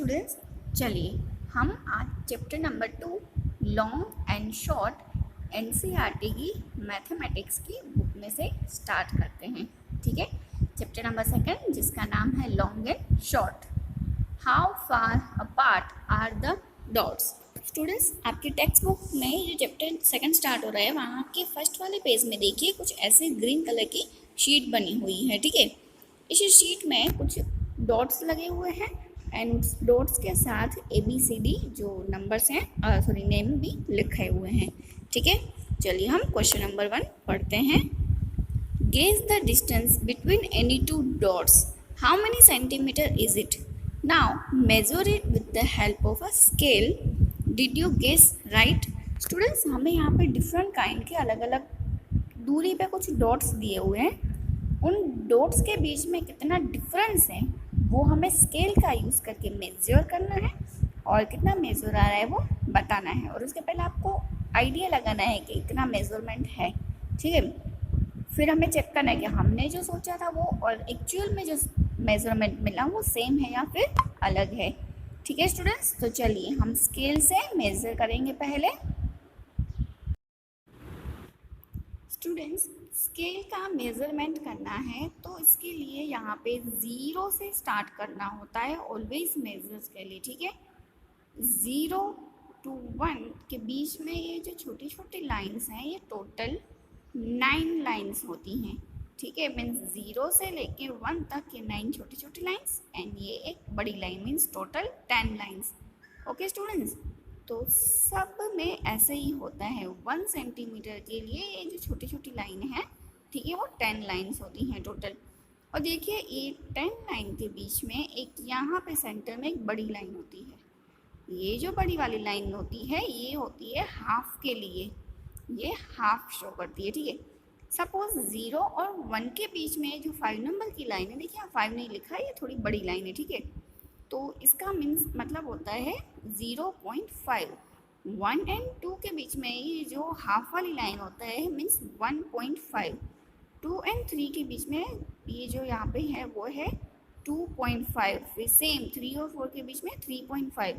Students, चलिए हम आज chapter number 2 long and short NCERT की मैथमेटिक्स की बुक में से स्टार्ट करते हैं। ठीक है, चैप्टर नंबर 2 जिसका नाम है long and short. How far apart are the dots. Students, आपकी टेक्स्ट बुक में जो चैप्टर 2 स्टार्ट हो रहा है वहाँ के फर्स्ट वाले पेज में देखिए कुछ ऐसे ग्रीन कलर की शीट बनी हुई है। ठीक है, इस शीट में कुछ डॉट्स लगे हुए हैं एंड डॉट्स के साथ ABCD जो नंबर्स हैं नेम भी लिखे हुए हैं। ठीक है, चलिए हम क्वेश्चन नंबर 1 पढ़ते हैं। Gauge the distance between any two dots, how many centimeter is it? Now measure it with the help of a scale. Did you guess right? Students, हमें यहाँ पे डिफरेंट काइंड के अलग अलग दूरी पे कुछ डॉट्स दिए हुए हैं। उन डॉट्स के बीच में कितना डिफरेंस है वो हमें स्केल का यूज़ करके मेजर करना है और कितना मेजर आ रहा है वो बताना है। और उसके पहले आपको आइडिया लगाना है कि इतना मेजरमेंट है। ठीक है, फिर हमें चेक करना है कि हमने जो सोचा था वो और एक्चुअल में जो मेजरमेंट मिला वो सेम है या फिर अलग है। ठीक है स्टूडेंट्स, तो चलिए हम स्केल से मेजर करेंगे पहले। स्टूडेंट्स, स्केल का मेज़रमेंट करना है तो इसके लिए यहाँ पे 0 से स्टार्ट करना होता है ऑलवेज मेजर्स के लिए। ठीक है, 0 to 1 के बीच में ये जो छोटी छोटी लाइंस हैं ये टोटल 9 लाइंस होती हैं। ठीक है, मीन्स 0 से लेके 1 तक ये 9 छोटी छोटी लाइंस एंड ये एक बड़ी line means total 10 lines. Okay students, तो सब में ऐसे ही होता है। 1 सेंटीमीटर के लिए ये जो छोटी छोटी लाइन है, ठीक है, वो 10 लाइंस होती हैं टोटल। और देखिए ये 10 लाइन के बीच में एक यहाँ पे सेंटर में एक बड़ी लाइन होती है। ये जो बड़ी वाली लाइन होती है ये होती है हाफ के लिए, ये हाफ शो करती है। ठीक है, सपोज 0 और 1 के बीच में जो 5 नंबर की लाइन है, देखिए यहाँ 5 नहीं लिखा है, ये थोड़ी बड़ी लाइन है। ठीक है, तो इसका मीन्स मतलब होता है 0.5। 1 एंड 2 के बीच में ये जो हाफ वाली लाइन होता है मीन्स 1.5। 2 एंड 3 के बीच में ये जो यहाँ पे है वो है 2.5। फिर सेम 3 और 4 के बीच में 3.5।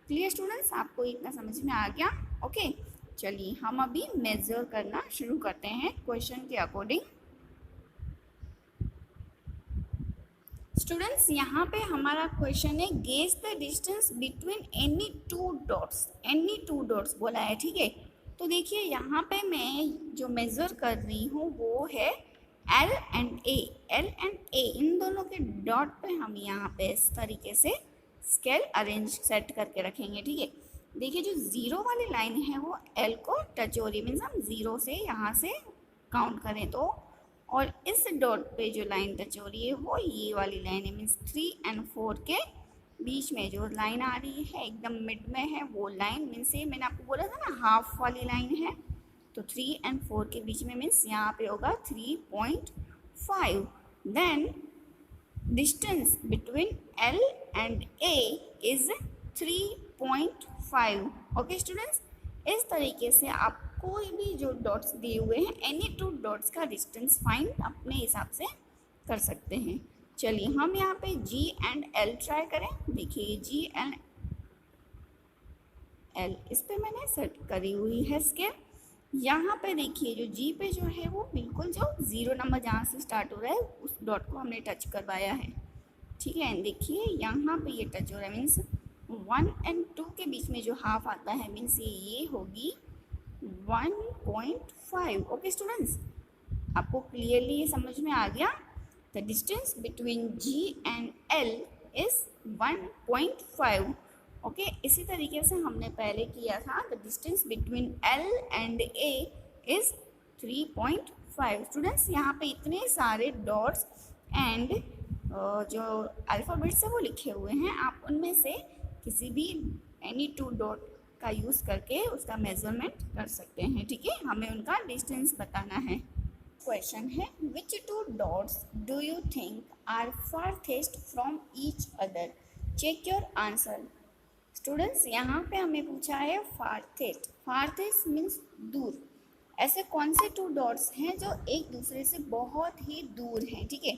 क्लियर स्टूडेंट्स, आपको इतना समझ में आ गया? ओके, चलिए हम अभी मेजर करना शुरू करते हैं क्वेश्चन के अकॉर्डिंग। स्टूडेंट्स, यहाँ पे हमारा क्वेश्चन है gauge the distance between any two dots. Any two dots बोला है। ठीक है, तो देखिए यहाँ पे मैं जो मेज़र कर रही हूँ वो है L and A। L and A इन दोनों के डॉट पे हम यहाँ पे इस तरीके से स्केल अरेंज सेट करके रखेंगे। ठीक है, देखिए जो 0 वाली लाइन है वो L को टच हो रही है, मीन्स हम 0 से यहाँ से काउंट करें तो, और इस डॉट पे जो लाइन टच हो रही है वो ये वाली लाइन है, मीन्स 3 एंड 4 के बीच में जो लाइन आ रही है एकदम मिड में है वो लाइन, मीन्स ये मैंने आपको बोला था ना हाफ वाली लाइन है, तो 3 एंड 4 के बीच में मीन्स यहाँ पे होगा 3.5। Then distance between L and A is 3.5। Okay students, इस तरीके से आप कोई भी जो डॉट्स दिए हुए हैं एनी टू डॉट्स का डिस्टेंस फाइंड अपने हिसाब से कर सकते हैं। चलिए हम यहाँ पे G एंड L ट्राई करें। देखिए G एंड L इस पे मैंने सेट करी हुई है स्केल। यहाँ पे देखिए जो G पे जो है वो बिल्कुल जो 0 नंबर जहाँ से स्टार्ट हो रहा है उस डॉट को हमने टच करवाया है। ठीक है, देखिए यहाँ पे ये टच हो रहा है, मीन्स 1 एंड 2 के बीच में जो हाफ आता है मीन्स ये होगी 1.5। ओके स्टूडेंट्स, आपको क्लियरली ये समझ में आ गया? The distance between G and L is 1.5। Okay, इसी तरीके से हमने पहले किया था, the distance between L and A is 3.5। Students, यहाँ पे इतने सारे डॉट्स एंड जो अल्फ़ाबेट्स है वो लिखे हुए हैं, आप उनमें से किसी भी एनी टू डॉट का यूज़ करके उसका मेजरमेंट कर सकते हैं। ठीक है, हमें उनका डिस्टेंस बताना है। क्वेश्चन है which two dots do you think are farthest from each other? Check your answer. Students, यहाँ पे हमें पूछा है फारथेस्ट। फारथेस्ट मीन्स दूर। ऐसे कौन से 2 डॉट्स हैं जो एक दूसरे से बहुत ही दूर हैं? ठीक है,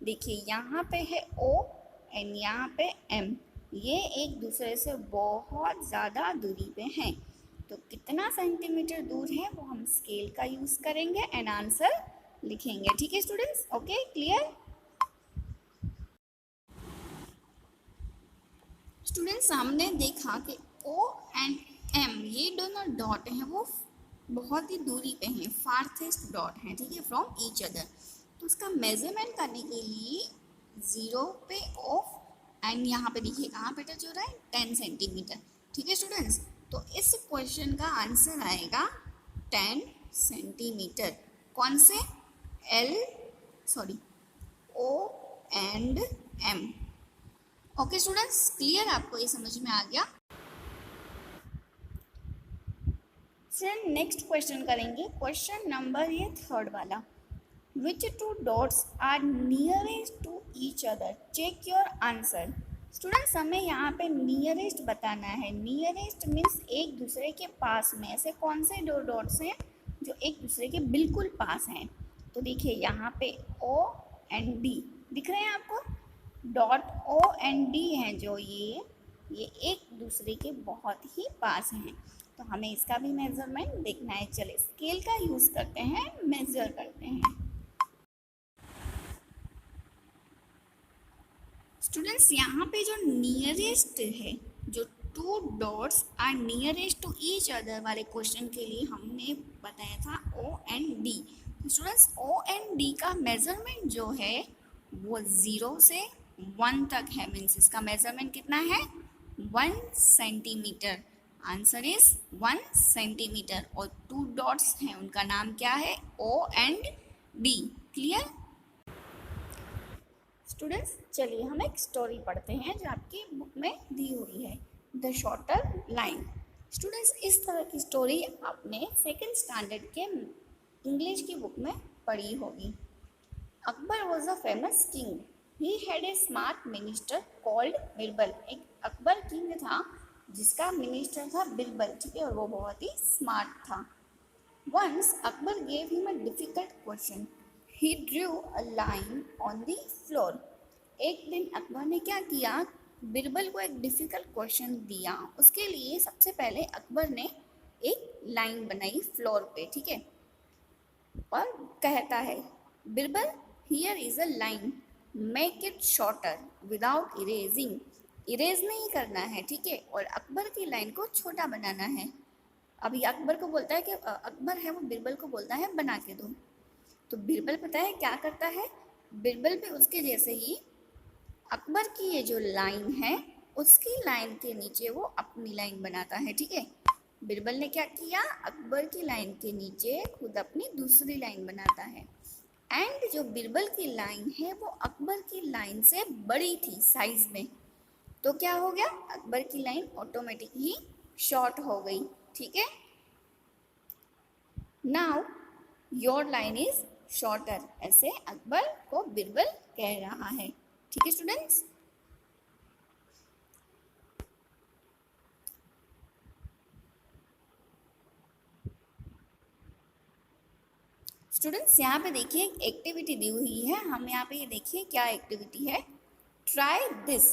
देखिए यहाँ पे है O एंड यहाँ पे M। ये एक दूसरे से बहुत ज़्यादा दूरी पे हैं। तो कितना सेंटीमीटर दूर है वो हम स्केल का यूज़ करेंगे एंड आंसर लिखेंगे। ठीक है स्टूडेंट्स, ओके क्लियर। स्टूडेंट्स हमने देखा कि O एंड M ये दोनों डॉट हैं वो बहुत ही दूरी पे हैं, फारथेस्ट डॉट हैं, ठीक है, फ्रॉम ईच अदर। तो उसका मेजरमेंट करने के लिए 0 पे ऑफ एंड यहाँ पे देखिए कहाँ पे टच हो रहा है, 10 सेंटीमीटर। ठीक है स्टूडेंट्स, तो इस क्वेश्चन का आंसर आएगा 10 सेंटीमीटर। कौन से? O and M। Okay students, clear? आपको ये समझ में आ गया? फ्रेंड नेक्स्ट क्वेश्चन करेंगे, क्वेश्चन नंबर ये थर्ड वाला। Which two dots are nearest to each other, check your answer. Students हमें यहाँ पे नियरेस्ट बताना है। नियरेस्ट मीन्स एक दूसरे के पास में। ऐसे कौन से दो डॉट्स हैं जो एक दूसरे के बिल्कुल पास हैं? तो देखिए यहाँ पे O एंड D दिख रहे हैं आपको। डॉट O एंड D हैं जो ये एक दूसरे के बहुत ही पास हैं। तो हमें इसका भी मेजरमेंट देखना है। चले स्केल का यूज़ करते हैं, मेजर करते हैं। स्टूडेंट्स यहाँ पे जो नियरेस्ट है, जो two dots are nearest to each other वाले क्वेश्चन के लिए हमने बताया था O and D। Students O and D का मेजरमेंट जो है वो 0 से 1 तक है। मीन्स इसका मेजरमेंट कितना है? 1 सेंटीमीटर। Answer is 1 centimetre. और टू डॉट्स हैं, उनका नाम क्या है? O and D। Clear students? चलिए हम एक स्टोरी पढ़ते हैं जो आपकी बुक में दी हुई है, द शॉर्टर लाइन। स्टूडेंट्स इस तरह की स्टोरी आपने सेकेंड स्टैंडर्ड के इंग्लिश की बुक में पढ़ी होगी। Akbar was a famous king, he had a smart minister called Birbal. एक अकबर किंग था जिसका मिनिस्टर था बिरबल, ठीक है, और वो बहुत ही स्मार्ट था। Once Akbar gave him a difficult question, he drew a line on the floor. एक दिन अकबर ने क्या किया, बिरबल को एक डिफिकल्ट क्वेश्चन दिया। उसके लिए सबसे पहले अकबर ने एक लाइन बनाई फ्लोर पे, ठीक है, और कहता है, Birbal here is a line, make it shorter without erasing. Erase नहीं करना है, ठीक है, और अकबर की लाइन को छोटा बनाना है। अभी अकबर को बोलता है कि अकबर है वो बिरबल को बोलता है बना के दो। तो बिरबल पता है क्या करता है, बिरबल पे उसके जैसे ही अकबर की ये जो लाइन है उसकी लाइन के नीचे वो अपनी लाइन बनाता है, ठीक है। बिरबल ने क्या किया, अकबर की लाइन के नीचे खुद अपनी दूसरी लाइन बनाता है। एंड जो बिरबल की लाइन है वो अकबर की लाइन से बड़ी थी साइज में। तो क्या हो गया, अकबर की लाइन ऑटोमेटिक ही शॉर्ट हो गई, ठीक है। Now your line is shorter, ऐसे अकबर को बिरबल कह रहा है, ठीक है स्टूडेंट्स। स्टूडेंट्स यहाँ पे देखिए एक एक्टिविटी दी हुई है। हम यहाँ पे ये देखिए क्या एक्टिविटी है, ट्राई दिस।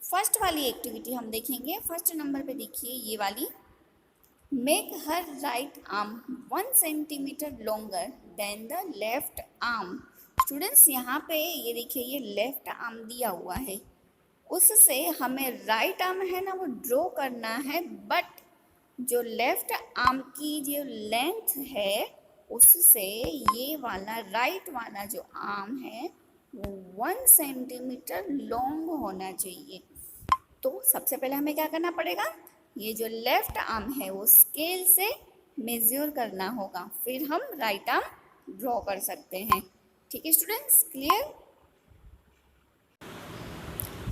फर्स्ट वाली एक्टिविटी हम देखेंगे, फर्स्ट नंबर पे देखिए ये वाली, make her right arm 1 centimetre longer than the left arm. Students यहाँ पे ये देखिए ये लेफ्ट आर्म दिया हुआ है, उससे हमें राइट आर्म है ना वो ड्रॉ करना है, बट जो लेफ्ट आर्म की जो लेंथ है उससे ये वाला राइट वाला जो आर्म है वो 1 सेंटीमीटर लॉन्ग होना चाहिए। तो सबसे पहले हमें क्या करना पड़ेगा, ये जो लेफ्ट आर्म है वो स्केल से मेजर करना होगा, फिर हम राइट आर्म ड्रॉ कर सकते हैं, ठीक है स्टूडेंट्स, क्लियर।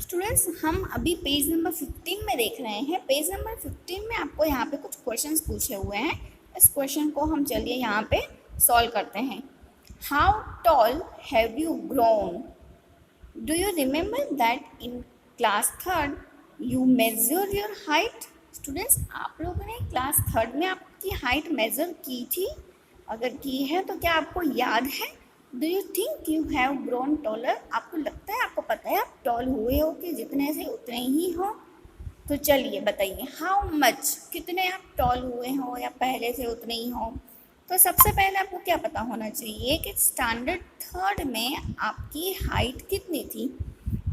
स्टूडेंट्स हम अभी पेज नंबर 15 में देख रहे हैं। पेज नंबर 15 में आपको यहाँ पे कुछ क्वेश्चंस पूछे हुए हैं। इस क्वेश्चन को हम चलिए यहाँ पे सॉल्व करते हैं। How tall have you grown? Do you remember that in class 3rd you major your height? Students आप लोगों ने क्लास 3rd में आपकी हाइट मेजर की थी? अगर की है तो क्या आपको याद है do you think you have grown taller? आपको लगता है, आपको पता है आप टॉल हुए हो कि जितने से उतने ही हो? तो चलिए बताइए, हाउ मच, कितने आप टॉल हुए हो या पहले से उतने ही हो? तो सबसे पहले आपको क्या पता होना चाहिए कि स्टैंडर्ड थर्ड में आपकी हाइट कितनी थी,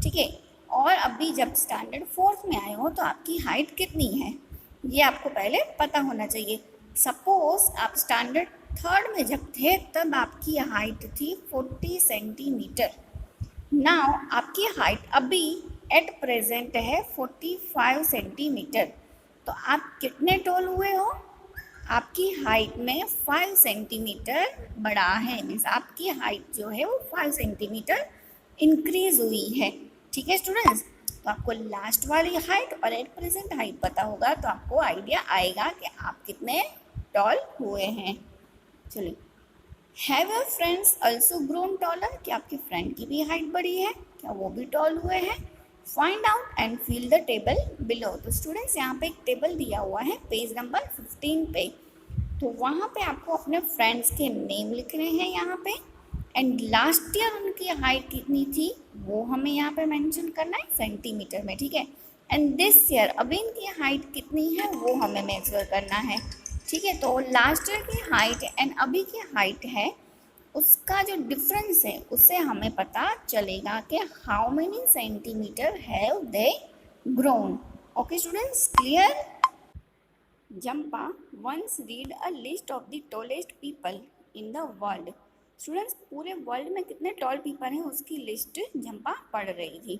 ठीक है। और अभी जब स्टैंडर्ड फोर्थ में आए हो तो आपकी हाइट कितनी है, ये आपको पहले पता होना चाहिए। सपोज आप स्टैंडर्ड थर्ड में जब थे तब आपकी हाइट थी 40 सेंटीमीटर। नाउ आपकी हाइट अभी एट प्रेजेंट है 45 सेंटीमीटर। तो आप कितने टॉल हुए हो? आपकी हाइट में 5 सेंटीमीटर बढ़ा है, मीन्स आपकी हाइट जो है वो 5 सेंटीमीटर इंक्रीज हुई है, ठीक है स्टूडेंट्स। तो आपको लास्ट वाली हाइट और एट प्रेजेंट हाइट पता होगा तो आपको आइडिया आएगा कि आप कितने टॉल हुए हैं। चलिए, have your friends also grown taller? क्या आपके फ्रेंड की भी हाइट बढ़ी है, क्या वो भी टॉल हुए हैं? Find out and fill the table below. तो स्टूडेंट्स यहाँ पे एक टेबल दिया हुआ है पेज नंबर 15 पे, तो वहाँ पे आपको अपने फ्रेंड्स के नेम लिखने हैं यहाँ पे, एंड लास्ट ईयर उनकी हाइट कितनी थी वो हमें यहाँ पे मेंशन करना है सेंटीमीटर में, ठीक है। एंड दिस ईयर अभी इनकी हाइट कितनी है वो हमें मेजर करना है, ठीक है। तो लास्ट ईयर की हाइट एंड अभी की हाइट है, उसका जो डिफरेंस है उससे हमें पता चलेगा कि how many centimetre have they grown. Okay students, clear? Zampa once read a list of the tallest people in the world. Students, पूरे वर्ल्ड में कितने टॉल पीपल हैं उसकी लिस्ट जंपा पढ़ रही थी।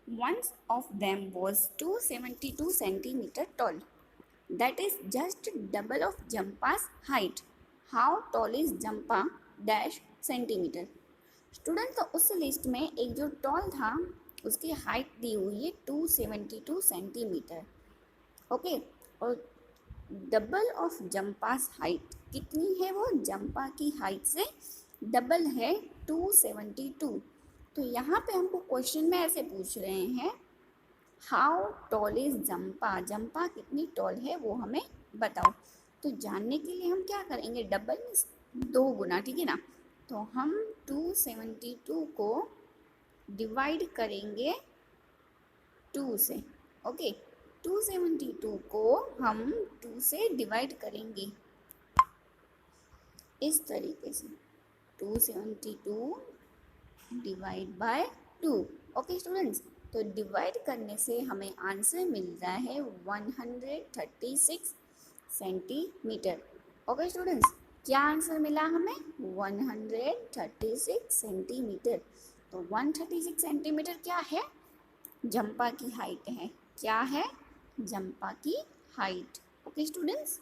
One of them was 272 centimetre tall. That is just double of Jampa's height. How tall is Jampa dash centimetre? Student, तो उस लिस्ट में एक जो टॉल था उसकी हाइट दी हुई है 272 सेंटीमीटर, ओके। और डबल ऑफ जंपास हाइट कितनी है? वो जंपा की हाइट से डबल है 272। तो यहाँ पे हमको क्वेश्चन में ऐसे पूछ रहे हैं how tall is Zampa, Zampa कितनी टॉल है वो हमें बताओ। तो जानने के लिए हम क्या करेंगे, डबल दो गुना, ठीक है ना। तो हम 272 को डिवाइड करेंगे 2 से, ओके। 272 को हम 2 से डिवाइड करेंगे इस तरीके से, 272 डिवाइड बाय 2, ओके स्टूडेंट्स। तो डिवाइड करने से हमें आंसर मिल रहा है 136 सेंटीमीटर, ओके स्टूडेंट्स। क्या आंसर मिला हमें? 136 सेंटीमीटर। तो 136 सेंटीमीटर क्या है? जंपा की हाइट है। क्या है? जंपा की हाइट, ओके स्टूडेंट्स।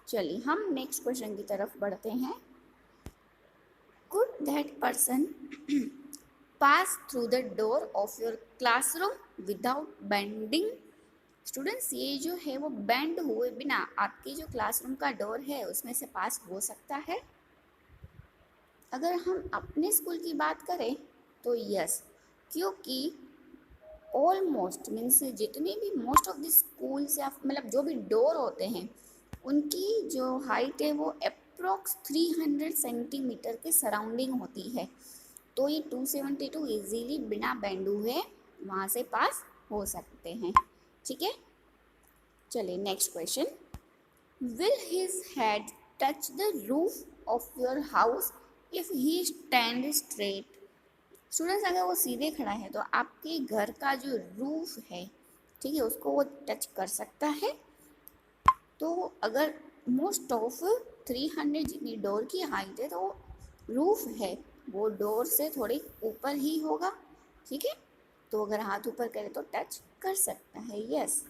चलिए हम नेक्स्ट क्वेश्चन की तरफ बढ़ते हैं। Could that person pass through the door of your classroom without bending? Students, ये जो है वो बेंड हुए बिना आपकी जो क्लासरूम का डोर है उसमें से पास हो सकता है? अगर हम अपने स्कूल की बात करें तो यस, क्योंकि ऑलमोस्ट मीन्स जितने भी मोस्ट ऑफ द स्कूल्स या मतलब जो भी डोर होते हैं उनकी जो हाइट है वो अप्रोक्स 300 सेंटीमीटर के सराउंडिंग होती है। तो ये 272 इजीली बिना बेंड हुए वहाँ से पास हो सकते हैं, ठीक है। चलिए next question, will his head touch the roof of your house if he stand straight? Students, अगर वो सीधे खड़ा है तो आपके घर का जो रूफ है, ठीक है, उसको वो टच कर सकता है। तो अगर मोस्ट ऑफ 300 जितनी डोर की हाइट है तो रूफ है वो डोर से थोड़ी ऊपर ही होगा, ठीक है। तो अगर हाथ ऊपर करे तो टच कर सकता है, यस।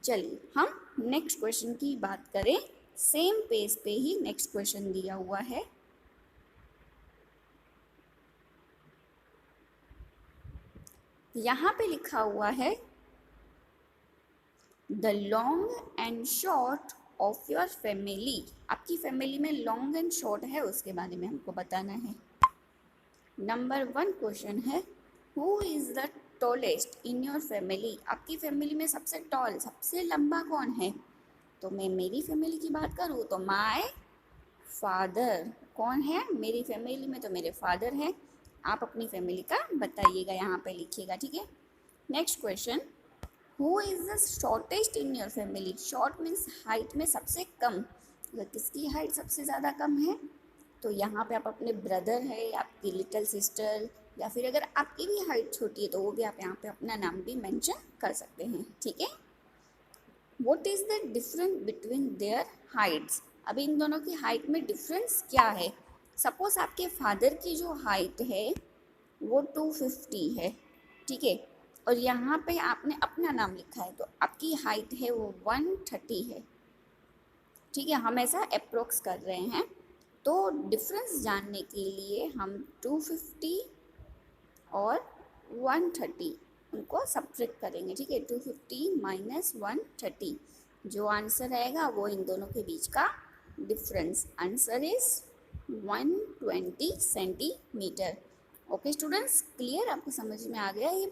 चलिए हम नेक्स्ट क्वेश्चन की बात करें। सेम पेज पे ही नेक्स्ट क्वेश्चन दिया हुआ है। यहाँ पे लिखा हुआ है the long and short of your family. आपकी फैमिली में लॉन्ग एंड शॉर्ट है उसके बारे में हमको बताना है। नंबर 1 क्वेश्चन है who is the tallest in your family? आपकी फैमिली में सबसे टॉल, सबसे लंबा कौन है? तो मैं मेरी फैमिली की बात करूँ तो माय फादर, कौन है? मेरी फैमिली में तो मेरे फादर हैं। आप अपनी फैमिली का बताइएगा, यहाँ पे लिखिएगा, ठीक है। Next question, who is the shortest in your family? Short means height में सबसे कम। अगर किसकी हाइट सबसे ज़्यादा कम है तो यहाँ पे आप अपने ब्रदर है, आपकी लिटिल सिस्टर, या फिर अगर आपकी भी हाइट छोटी है तो वो भी आप यहाँ पे अपना नाम भी मेंशन कर सकते हैं, ठीक है। What is the difference between their Heights? अभी इन दोनों की हाइट में डिफरेंस क्या है? सपोज आपके फादर की जो हाइट है वो 250 है, ठीक है, और यहाँ पे आपने अपना नाम लिखा है तो आपकी हाइट है वो 130 है, ठीक है। हम ऐसा अप्रोक्स कर रहे हैं, तो डिफरेंस जानने के लिए हम 250 और 130 उनको सब्ट्रैक्ट करेंगे, ठीक है। 250 माइनस 130, जो आंसर आएगा वो इन दोनों के बीच का difference. Answer is 120 centimetre. Okay students, clear? आपको समझ में आ गया ये?